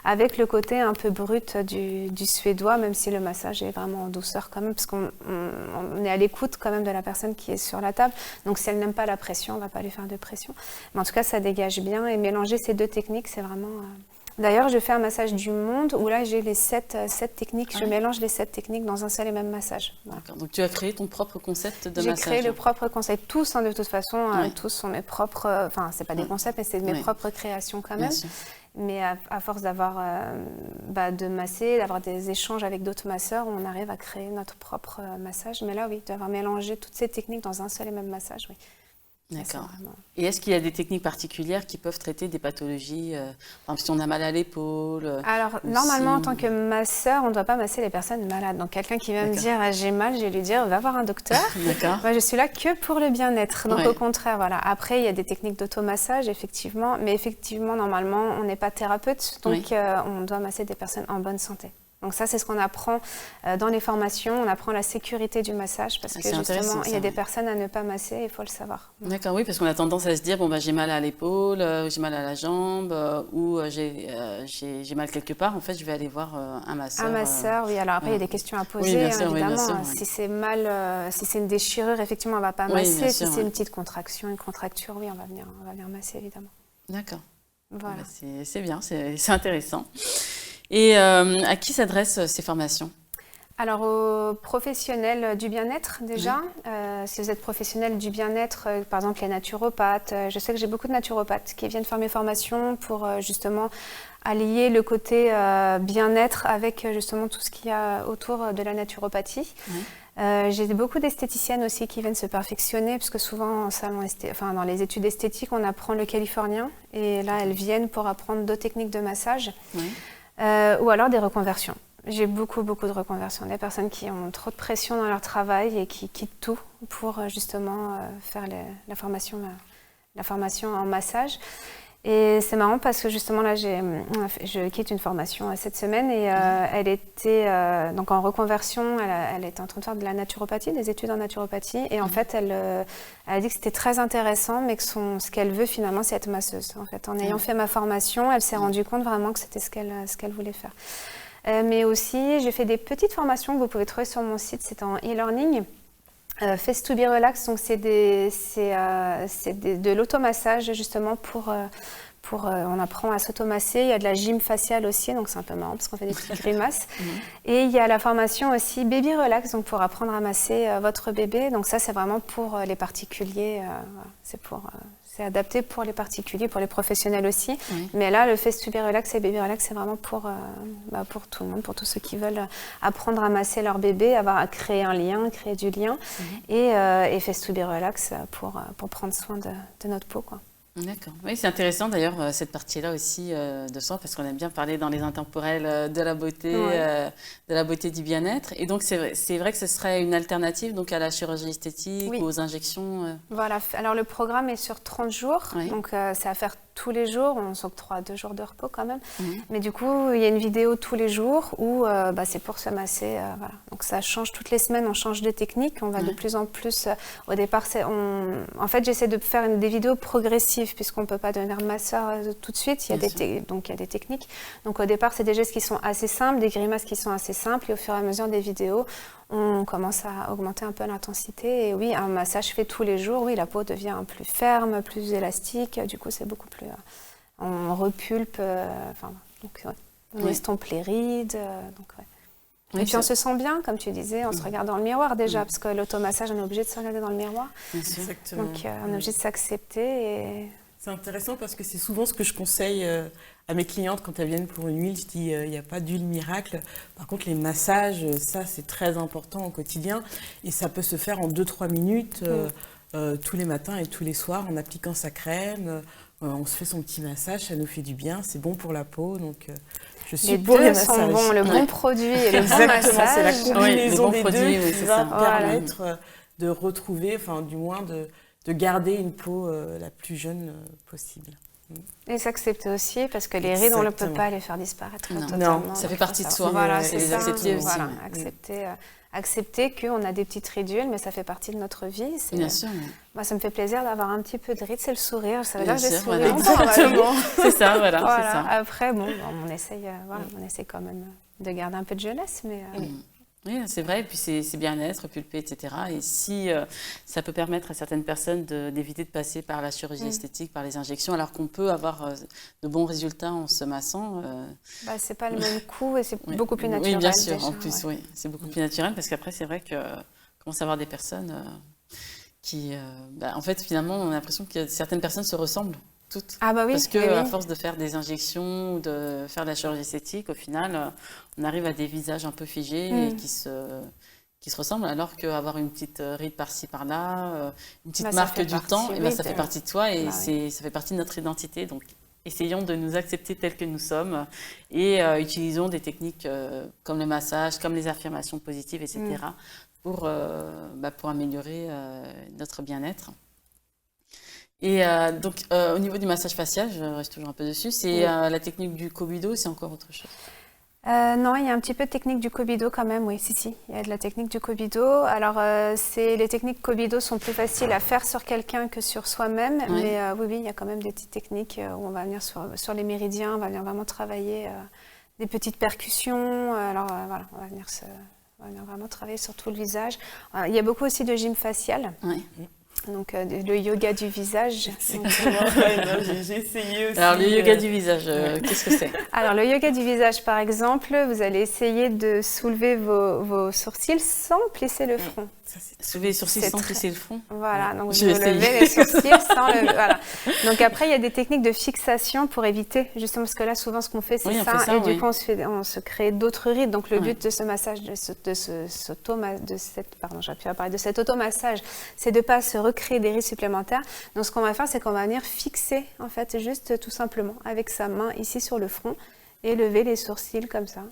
avec le côté un peu brut du suédois, même si le massage est vraiment en douceur quand même, parce qu'on est à l'écoute quand même de la personne qui est sur la table. Donc si elle n'aime pas la pression, on ne va pas lui faire de pression. Mais en tout cas, ça dégage bien. Et mélanger ces deux techniques, c'est vraiment D'ailleurs, je fais un massage du monde où là, j'ai les 7 techniques. Je mélange les 7 techniques dans un seul et même massage. Voilà. D'accord. Donc, tu as créé ton propre concept de massage. J'ai créé le propre concept. Tous, hein, de toute façon, tous sont mes propres... Enfin, c'est pas des concepts, mais c'est mes propres créations quand même. Mais à force d'avoir, de masser, d'avoir des échanges avec d'autres masseurs, on arrive à créer notre propre massage. Mais là, oui, d'avoir mélangé toutes ces techniques dans un seul et même massage, oui. D'accord. Et est-ce qu'il y a des techniques particulières qui peuvent traiter des pathologies, par exemple, si on a mal à l'épaule? Alors, normalement, en tant que masseur, on ne doit pas masser les personnes malades. Donc, quelqu'un qui va me dire « j'ai mal », je vais lui dire « va voir un docteur ». Moi, je suis là que pour le bien-être. Donc, au contraire, voilà. Après, il y a des techniques d'automassage, effectivement. Mais effectivement, normalement, on n'est pas thérapeute. Donc, on doit masser des personnes en bonne santé. Donc ça, c'est ce qu'on apprend dans les formations. On apprend la sécurité du massage parce que justement, il y a des personnes à ne pas masser, il faut le savoir. D'accord, oui, parce qu'on a tendance à se dire, bon, j'ai mal à l'épaule, j'ai mal à la jambe, ou j'ai mal quelque part. En fait, je vais aller voir un masseur. Un masseur, oui. Alors après, il y a des questions à poser, bien sûr, évidemment. Bien sûr, si c'est mal, si c'est une déchirure, effectivement, on ne va pas masser. Si c'est une petite contraction, une contracture, oui, on va venir masser, évidemment. D'accord. Voilà. C'est bien, c'est intéressant. Et à qui s'adressent ces formations? Alors, aux professionnels du bien-être, déjà. Si vous êtes professionnel du bien-être, par exemple les naturopathes, je sais que j'ai beaucoup de naturopathes qui viennent faire mes formations pour justement allier le côté bien-être avec justement tout ce qu'il y a autour de la naturopathie. J'ai beaucoup d'esthéticiennes aussi qui viennent se perfectionner, parce que souvent dans les études esthétiques, on apprend le californien, et là, elles viennent pour apprendre d'autres techniques de massage. Ou alors des reconversions. J'ai beaucoup de reconversions. Des personnes qui ont trop de pression dans leur travail et qui quittent tout pour justement faire la formation en massage. Et c'est marrant parce que justement là, je quitte une formation cette semaine et elle était donc en reconversion. Elle était en train de faire de la naturopathie, des études en naturopathie. Et en fait, elle a dit que c'était très intéressant, mais que ce qu'elle veut finalement, c'est être masseuse. En fait, en ayant fait ma formation, elle s'est rendue compte vraiment que c'était ce qu'elle voulait faire. Mais aussi, j'ai fait des petites formations que vous pouvez trouver sur mon site. C'est en e-learning. Face to be relax, donc c'est de l'automassage justement on apprend à s'automasser. Il y a de la gym faciale aussi, donc c'est un peu marrant parce qu'on fait des petites grimaces. Et il y a la formation aussi baby relax, donc pour apprendre à masser votre bébé. Donc ça, c'est vraiment pour les particuliers. C'est adapté pour les particuliers, pour les professionnels aussi. Mais là, le Face to be relax et baby relax, c'est vraiment pour tout le monde, pour tous ceux qui veulent apprendre à masser leur bébé, créer un lien, créer du lien. Et Face to be relax pour prendre soin de notre peau, quoi. D'accord. Oui, c'est intéressant d'ailleurs cette partie-là aussi de soi, parce qu'on aime bien parler dans les intemporels de la beauté du bien-être. Et donc c'est vrai que ce serait une alternative donc à la chirurgie esthétique ou aux injections. Voilà. Alors le programme est sur 30 jours, donc c'est à faire tous les jours. On s'octroie 2 jours de repos quand même. Mais du coup, il y a une vidéo tous les jours où c'est pour se masser. Voilà. Donc ça change toutes les semaines, on change de technique. On va de plus en plus. Au départ, en fait, j'essaie de faire des vidéos progressives puisqu'on ne peut pas devenir masseur tout de suite. Il y a des techniques. Donc au départ, c'est des gestes qui sont assez simples, des grimaces qui sont assez simples. Et au fur et à mesure des vidéos, on commence à augmenter un peu l'intensité. Et oui, un massage fait tous les jours, oui, la peau devient plus ferme, plus élastique. Du coup, c'est beaucoup plus... on repulpe, on estompe les rides. Et puis on se sent bien, comme tu disais, on se regarde dans le miroir déjà, parce que l'automassage, on est obligé de se regarder dans le miroir. Exactement. Donc on est obligé de s'accepter. C'est intéressant parce que c'est souvent ce que je conseille à mes clientes quand elles viennent pour une huile. Je dis, il n'y a pas d'huile miracle. Par contre, les massages, ça, c'est très important au quotidien. Et ça peut se faire en 2-3 minutes tous les matins et tous les soirs en appliquant sa crème. On se fait son petit massage, ça nous fait du bien, c'est bon pour la peau. Donc, je suis pour les massages. Sont bons, le bon produit et le bon massage. Exactement, c'est la combinaison des produits, deux qui va permettre de retrouver, enfin du moins de garder une peau la plus jeune possible. Et s'accepter aussi, parce que les rides, on ne peut pas les faire disparaître totalement. Non, ça fait partie de soi. Voilà, c'est les accepter aussi. Voilà, accepter qu'on a des petites ridules, mais ça fait partie de notre vie. Bien sûr. Moi, ça me fait plaisir d'avoir un petit peu de rides, c'est le sourire. Ça veut dire que j'ai souri. Exactement. C'est ça, voilà. C'est ça. Après, on essaye quand même de garder un peu de jeunesse, mais... Oui, c'est vrai, et puis c'est bien-être, pulpé, etc. Et si ça peut permettre à certaines personnes d'éviter de passer par la chirurgie esthétique, par les injections, alors qu'on peut avoir de bons résultats en se massant. C'est pas le même coût et c'est Oui. beaucoup plus naturel. Oui, bien sûr, déjà, en plus, oui, c'est beaucoup plus naturel parce qu'après, c'est vrai que commence à avoir des personnes qui, en fait, finalement, on a l'impression que certaines personnes se ressemblent toutes. Ah bah oui, Parce que oui, oui. à force de faire des injections ou de faire de la chirurgie esthétique, au final, on arrive à des visages un peu figés et qui se ressemblent, alors qu'avoir une petite ride par-ci par-là, une petite marque du temps, ça fait partie de soi et ça fait partie de notre identité. Donc, essayons de nous accepter tels que nous sommes et utilisons des techniques comme le massage, comme les affirmations positives, etc. Pour améliorer notre bien-être. Et donc, au niveau du massage facial, je reste toujours un peu dessus, c'est la technique du Kobudo, c'est encore autre chose? Non, il y a un petit peu de technique du Kobudo quand même, oui, si, il y a de la technique du Kobudo. Alors, les techniques Kobudo sont plus faciles à faire sur quelqu'un que sur soi-même, mais oui, il y a quand même des petites techniques où on va venir sur les méridiens, on va venir vraiment travailler des petites percussions. Alors, voilà, on va venir vraiment travailler sur tout le visage. Il y a beaucoup aussi de gym facial. Oui. Donc, le yoga du visage. J'ai essayé aussi. Alors, le yoga du visage, qu'est-ce que c'est? Alors, le yoga du visage, par exemple, vous allez essayer de soulever vos sourcils sans plisser le front. Soulever les sourcils sans plisser le front? Voilà, donc vous levez les sourcils sans le... Voilà. Donc après, il y a des techniques de fixation pour éviter, justement, parce que là, souvent, ce qu'on fait, c'est ça, et du coup, on se crée d'autres rides. Donc, le but de ce massage, de cet automassage, c'est de ne pas se recréer des rides supplémentaires. Donc, ce qu'on va faire, c'est qu'on va venir fixer, en fait, juste tout simplement, avec sa main ici sur le front, et lever les sourcils comme ça.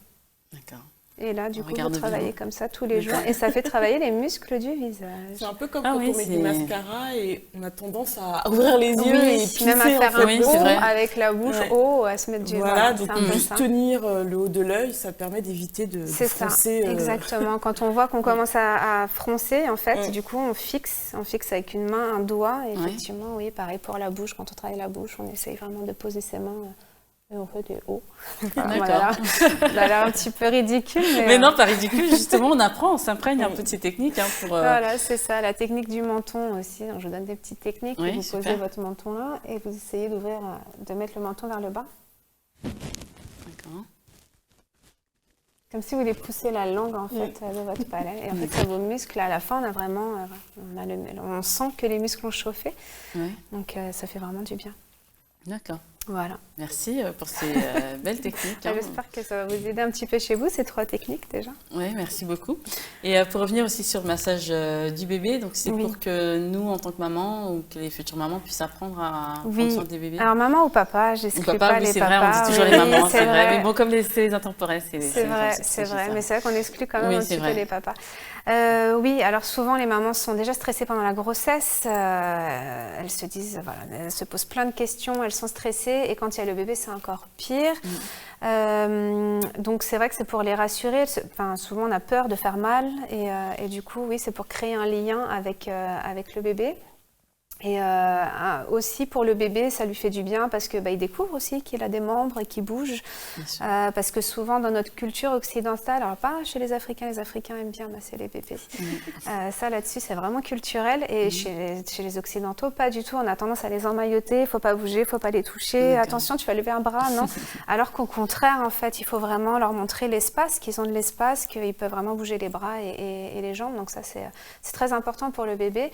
D'accord. Et là, du coup, vous travaillez comme ça tous les jours. Et ça fait travailler les muscles du visage. C'est un peu comme quand on met du mascara et on a tendance à ouvrir les yeux et plisser, même à faire un haut avec la bouche haut, à se mettre du... Voilà, donc juste tenir le haut de l'œil, ça permet d'éviter de froncer. Ça, exactement. Quand on voit qu'on commence à froncer, en fait, du coup, on fixe avec une main, un doigt. Et effectivement, oui, pareil pour la bouche. Quand on travaille la bouche, on essaye vraiment de poser ses mains... Et on fait des hauts. D'accord. Ça a l'air un petit peu ridicule. Mais non, pas ridicule. Justement, on apprend, on s'imprègne un peu de ces techniques. Pour, Voilà, c'est ça. La technique du menton aussi. Donc, je vous donne des petites techniques. Oui, vous super. posez votre menton là et vous essayez de mettre le menton vers le bas. D'accord. Comme si vous voulez pousser la langue en fait de votre palais. Et en fait, c'est vos muscles. À la fin, on a vraiment, on sent que les muscles ont chauffé. Oui. Donc, ça fait vraiment du bien. D'accord. Voilà. Merci pour ces belles techniques. J'espère que ça va vous aider un petit peu chez vous, ces 3 techniques déjà. Oui, merci beaucoup. Et pour revenir aussi sur le massage du bébé, donc c'est pour que nous, en tant que maman, ou que les futures mamans puissent apprendre à prendre soin des bébés. Alors maman ou papa, j'exclus pas les papas. C'est vrai, on dit toujours les mamans, c'est vrai. Mais bon, comme c'est les intemporels, c'est vrai. Mais c'est vrai qu'on exclut quand même un petit peu les papas. Oui, alors souvent les mamans sont déjà stressées pendant la grossesse. Elles se disent, voilà, elles se posent plein de questions, elles sont stressées. Et quand il y a le bébé, c'est encore pire. Donc c'est vrai que c'est pour les rassurer. Enfin, souvent on a peur de faire mal et du coup oui, c'est pour créer un lien avec le bébé. Et aussi pour le bébé, ça lui fait du bien parce que il découvre aussi qu'il a des membres et qu'il bouge. Parce que souvent dans notre culture occidentale, alors pas chez les Africains aiment bien masser les bébés. Ça là-dessus c'est vraiment culturel et chez les Occidentaux pas du tout. On a tendance à les emmailloter, faut pas bouger, faut pas les toucher. Attention, tu vas lever un bras, non. Alors qu'au contraire en fait, il faut vraiment leur montrer l'espace, qu'ils ont de l'espace, qu'ils peuvent vraiment bouger les bras et les jambes. Donc ça c'est très important pour le bébé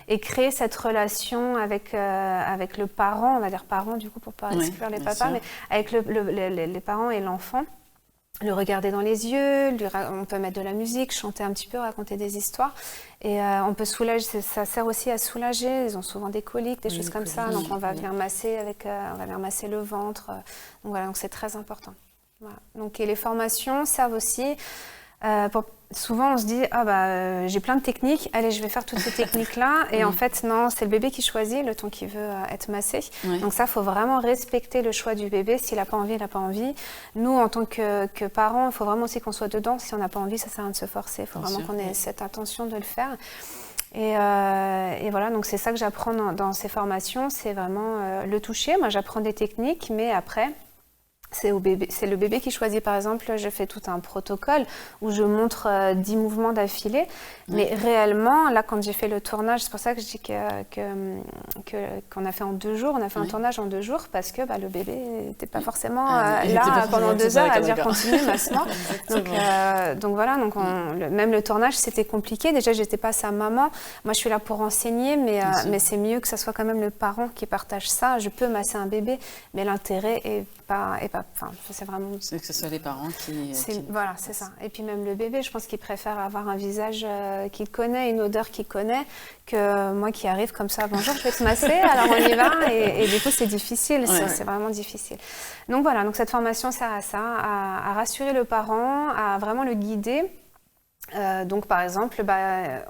et créer cette relation avec le parent, on va dire parent du coup pour pas exclure les papas, mais avec les parents et l'enfant, le regarder dans les yeux, on peut mettre de la musique, chanter un petit peu, raconter des histoires et on peut soulager, ça sert aussi à soulager, ils ont souvent des coliques, des choses comme ça, donc on va venir masser on va venir masser le ventre, donc voilà, donc c'est très important. Voilà. Donc et les formations servent aussi souvent on se dit j'ai plein de techniques, allez je vais faire toutes ces techniques là et en fait non, c'est le bébé qui choisit le temps qu'il veut être massé. Donc ça faut vraiment respecter le choix du bébé, s'il n'a pas envie, il n'a pas envie. Nous en tant que parents, il faut vraiment aussi qu'on soit dedans, si on n'a pas envie ça sert à rien de se forcer, il faut vraiment qu'on ait cette intention de le faire. Et voilà, donc c'est ça que j'apprends dans ces formations, c'est vraiment le toucher. Moi j'apprends des techniques, mais après C'est le bébé qui choisit. Par exemple, je fais tout un protocole où je montre 10 mouvements d'affilée. Mais réellement, là, quand j'ai fait le tournage, c'est pour ça que je dis qu'on a fait en 2 jours. On a fait un tournage en 2 jours parce que le bébé n'était pas forcément là pendant 2 heures à dire continue, massement. Donc voilà, même le tournage, c'était compliqué. Déjà, je n'étais pas sa maman. Moi, je suis là pour enseigner, mais c'est mieux que ce soit quand même le parent qui partage ça. Je peux masser un bébé, mais l'intérêt est pas enfin, c'est vraiment... C'est que ce soit les parents qui... Voilà, c'est ça. Et puis même le bébé, je pense qu'il préfère avoir un visage qu'il connaît, une odeur qu'il connaît, que moi qui arrive comme ça, bonjour, je vais te masser, alors on y va. Et du coup, c'est difficile, c'est vraiment difficile. Donc voilà, donc cette formation sert à ça, à rassurer le parent, à vraiment le guider. Donc par exemple,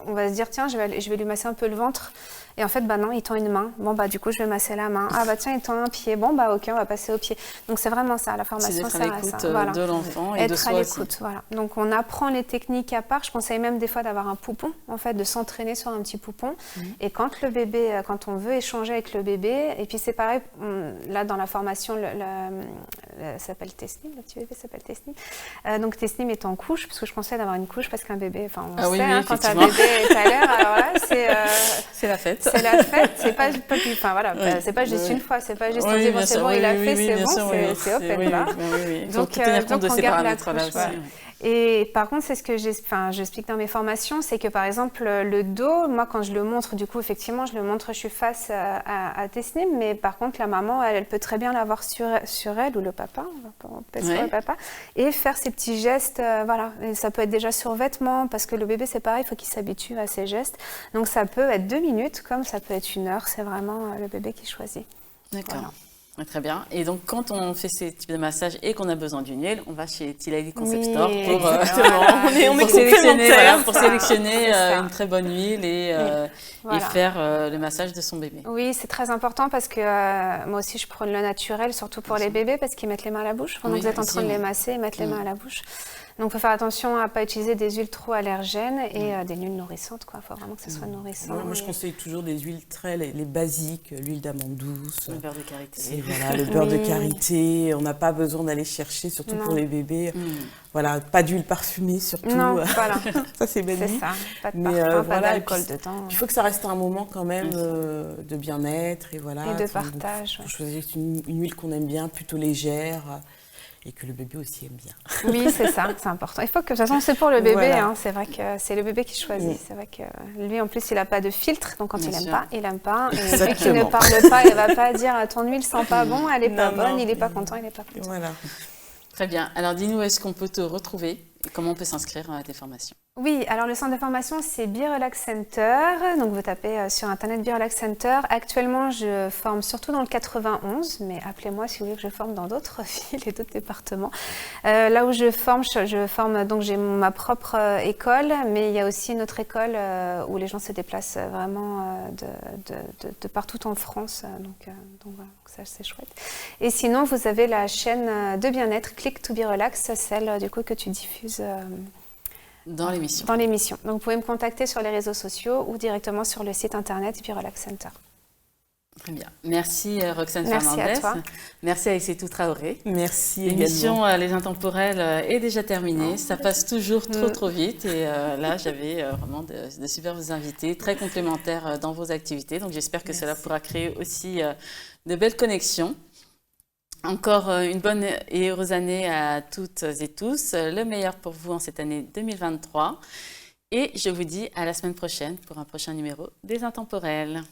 on va se dire, tiens, je vais lui masser un peu le ventre. Et en fait, non, il tend une main. Bon, du coup, je vais masser la main. Ah, tiens, il tend un pied. Bon, ok, on va passer au pied. Donc, c'est vraiment ça, la formation sert à ça. Être à l'écoute de l'enfant et de soi aussi. Être à l'écoute, voilà. Donc, on apprend les techniques à part. Je conseille même des fois d'avoir un poupon, en fait, de s'entraîner sur un petit poupon. Et quand on veut échanger avec le bébé, et puis c'est pareil, là, dans la formation, ça s'appelle Tesnim, le petit bébé s'appelle Tesnim. Donc, Tesnim est en couche, parce que je conseille d'avoir une couche, parce qu'un bébé, enfin, on sait, quand un bébé est à l'air, alors là, c'est la fête. C'est la fête, c'est pas juste une fois, c'est pas juste on dit bon c'est bon, il a fait, c'est bon, c'est open là. Donc tenir compte de ces paramètres-là aussi. Et par contre, c'est ce que j'explique dans mes formations, c'est que par exemple le dos, moi quand je le montre, du coup effectivement je le montre, je suis face à Tesnim, mais par contre la maman, elle peut très bien l'avoir sur elle ou le papa, sur le papa, et faire ces petits gestes, voilà. Et ça peut être déjà sur vêtements, parce que le bébé c'est pareil, il faut qu'il s'habitue à ces gestes. Donc ça peut être 2 minutes, comme ça peut être 1 heure, c'est vraiment le bébé qui choisit. D'accord. Voilà. Très bien. Et donc, quand on fait ces types de massages et qu'on a besoin d'une huile, on va chez Tilali Concept Store pour sélectionner une très bonne huile et faire le massage de son bébé. Oui, c'est très important parce que moi aussi, je prône le naturel, surtout pour les bébés, parce qu'ils mettent les mains à la bouche. Pendant que vous êtes en train de les masser, ils mettent les mains à la bouche. Donc, il faut faire attention à ne pas utiliser des huiles trop allergènes et des huiles nourrissantes. Il faut vraiment que ce soit nourrissant. Moi, je conseille toujours des huiles les basiques, l'huile d'amande douce. Le beurre de karité. Voilà, le beurre de karité. On n'a pas besoin d'aller chercher, surtout pour les bébés. Voilà, pas d'huile parfumée surtout. Non, voilà. Ça, c'est bête. C'est ça, pas de parfum, pas d'alcool dedans. Il faut que ça reste un moment quand même de bien-être et voilà. Et de partage. Faut choisir une huile qu'on aime bien, plutôt légère. Et que le bébé aussi aime bien. Oui, c'est ça, c'est important. Il faut que, de toute façon, c'est pour le bébé, c'est vrai que c'est le bébé qui choisit. C'est vrai que lui, en plus, il n'a pas de filtre, donc quand il n'aime pas, il n'aime pas. Et celui qui ne parle pas, il ne va pas dire « ton huile sent pas bon, elle n'est pas bonne, il n'est pas content, il n'est pas content ». Voilà. Très bien. Alors, dis-nous, est-ce qu'on peut te retrouver et comment on peut s'inscrire à tes formations? Oui, alors le centre de formation, c'est BeRelax Center. Donc, vous tapez sur Internet BeRelax Center. Actuellement, je forme surtout dans le 91, mais appelez-moi si vous voulez que je forme dans d'autres villes et d'autres départements. Là où je forme, donc j'ai ma propre école, mais il y a aussi une autre école où les gens se déplacent vraiment de partout en France. Donc voilà, ça c'est chouette. Et sinon, vous avez la chaîne de bien-être Click to Be Relax, celle du coup que tu diffuses. Dans l'émission. Dans l'émission. Donc, vous pouvez me contacter sur les réseaux sociaux ou directement sur le site internet BeRelax Center. Très bien. Merci Roxane Merci Fernandez. À toi. Merci Aïssatou Traoré. Merci L'émission également. Les Intemporels est déjà terminée. Ça passe toujours trop vite. Et là, j'avais vraiment de superbes invités, très complémentaires dans vos activités. Donc, j'espère que cela pourra créer aussi de belles connexions. Encore une bonne et heureuse année à toutes et tous. Le meilleur pour vous en cette année 2023. Et je vous dis à la semaine prochaine pour un prochain numéro des Intemporels.